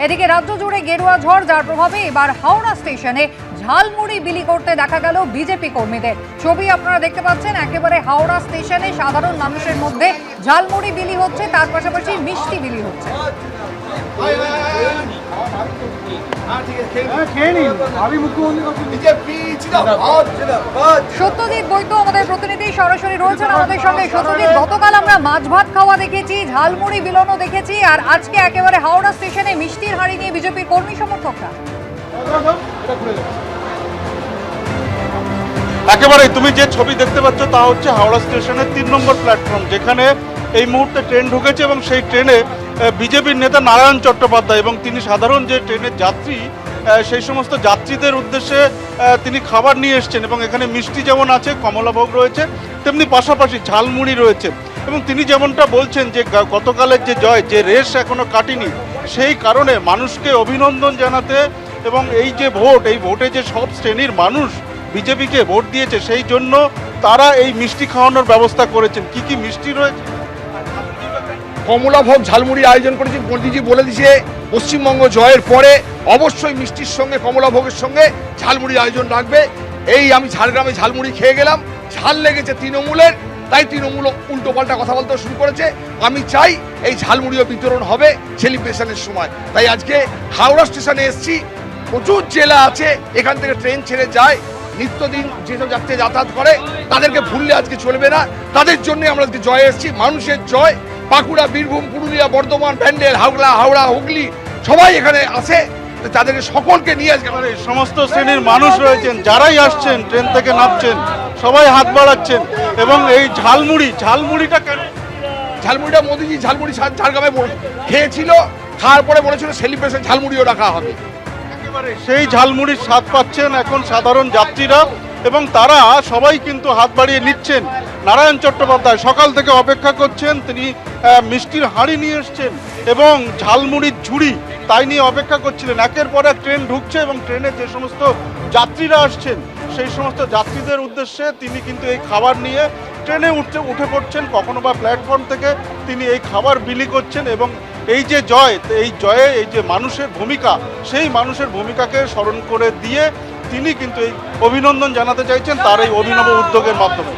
এদিকে রাজ্য জুড়ে গেরুয়া ঝড়, যার প্রভাবে এবার হাওড়া স্টেশনে ঝালমুড়ি বিলি করতে দেখা গেল বিজেপি কর্মীদের। ছবি আপনারা দেখতে পাচ্ছেন, একেবারে হাওড়া স্টেশনে সাধারণ মানুষের মধ্যে ঝালমুড়ি বিলি হচ্ছে, তার পাশাপাশি মিষ্টি বিলি হচ্ছে। সত্যজিৎ বৈদ্য আমাদের প্রতিনিধি সরাসরি রয়েছেন আমাদের সঙ্গে। সত্যজিৎ, গতকাল আমরা মাছ ভাত খাওয়া দেখেছি, ঝালমুড়ি বিলোনো দেখেছি, আর আজকে একেবারে হাওড়া স্টেশনে মিষ্টির হাঁড়ি নিয়ে বিজেপির কর্মী সমর্থকরা। একেবারে তুমি যে ছবি দেখতে পাচ্ছ তা হচ্ছে হাওড়া স্টেশনের 3 নম্বর প্ল্যাটফর্ম, যেখানে এই মুহূর্তে ট্রেন ঢুকেছে এবং সেই ট্রেনে বিজেপির নেতা নারায়ণ চট্টোপাধ্যায় এবং তিনি সাধারণ যে ট্রেনের যাত্রী সেই সমস্ত যাত্রীদের উদ্দেশ্যে তিনি খাবার নিয়ে এসছেন এবং এখানে মিষ্টি যেমন আছে, কমলাভোগ রয়েছে, তেমনি পাশাপাশি ঝালমুড়ি রয়েছে। এবং তিনি যেমনটা বলছেন যে গতকালের যে জয়, যে রেস এখনো কাটেনি, সেই কারণে মানুষকে অভিনন্দন জানাতে এবং এই যে ভোট, এই ভোটে যে সব শ্রেণীর মানুষ বিজেপিকে ভোট দিয়েছে সেই জন্য তারা এই মিষ্টি খাওয়ানোর ব্যবস্থা করেছেন। কি কি মিষ্টি রয়েছে? কমলাভোগ ঝালমুড়ি আয়োজন করেছি। মোদিজি বলে দিয়েছে পশ্চিমবঙ্গ জয়ের পরে অবশ্যই মিষ্টির সঙ্গে কমলাভোগের সঙ্গে ঝালমুড়ির আয়োজন রাখবে। এই আমি ঝাড়গ্রামে ঝালমুড়ি খেয়ে গেলাম, ঝাল লেগেছে তৃণমূলের, তাই তৃণমূল উল্টোপাল্টা কথা বলতে শুরু করেছে। আমি চাই এই ঝালমুড়িও বিতরণ হবে সেলিব্রেশনের সময়। তাই আজকে হাওড়া স্টেশনে এসেছি। প্রচুর জেলা আছে, এখান থেকে ট্রেন ছেড়ে যায়, নিত্যদিন যেসব যাত্রী যাতায়াত করে তাদেরকে ভুললে আজকে চলবে না। তাদের জন্য আমরা আজকে জয়ে এসেছি, মানুষের জয়। বাঁকুড়া, বীরভূম, পুরুলিয়া, বর্ধমান, ব্যান্ডেল, হাওড়া, হুগলি সবাই এখানে আছে। তাদেরকে সকলকে নিয়ে আজকে এই সমস্ত শ্রেণীর মানুষ রয়েছেন, যারাই আসছেন ট্রেন থেকে নামছেন সবাই হাত বাড়াচ্ছেন। এবং এই ঝালমুড়িটা কেন? ঝালমুড়িটা মোদিজি ঝালমুড়ি ঝাড়গ্রামে খেয়েছিল, খাওয়ার পরে বলেছিল সেলিব্রেশন ঝালমুড়িও রাখা হবে। সেই ঝালমুড়ির স্বাদ পাচ্ছেন এখন সাধারণ যাত্রীরা এবং তারা সবাই কিন্তু হাত বাড়িয়ে নিচ্ছেন। নারায়ণ চট্টোপাধ্যায় সকাল থেকে অপেক্ষা করছেন, তিনি মিষ্টির হাঁড়ি নিয়ে এসছেন এবং ঝালমুড়ির ঝুড়ি তাই নিয়ে অপেক্ষা করছিলেন। একের পর এক ট্রেন ঢুকছে এবং ট্রেনে যে সমস্ত যাত্রীরা আসছেন সেই সমস্ত যাত্রীদের উদ্দেশ্যে তিনি কিন্তু এই খাবার নিয়ে ট্রেনে উঠে পড়ছেন, কখনো বা প্ল্যাটফর্ম থেকে তিনি এই খাবার বিলি করছেন। এবং এই যে জয়, এই জয়ে এই যে মানুষের ভূমিকা, সেই মানুষের ভূমিকাকে স্মরণ করে দিয়ে তিনি কিন্তু এই অভিনন্দন জানাতে চাইছেন তার এই অভিনব উদ্যোগের মাধ্যমে।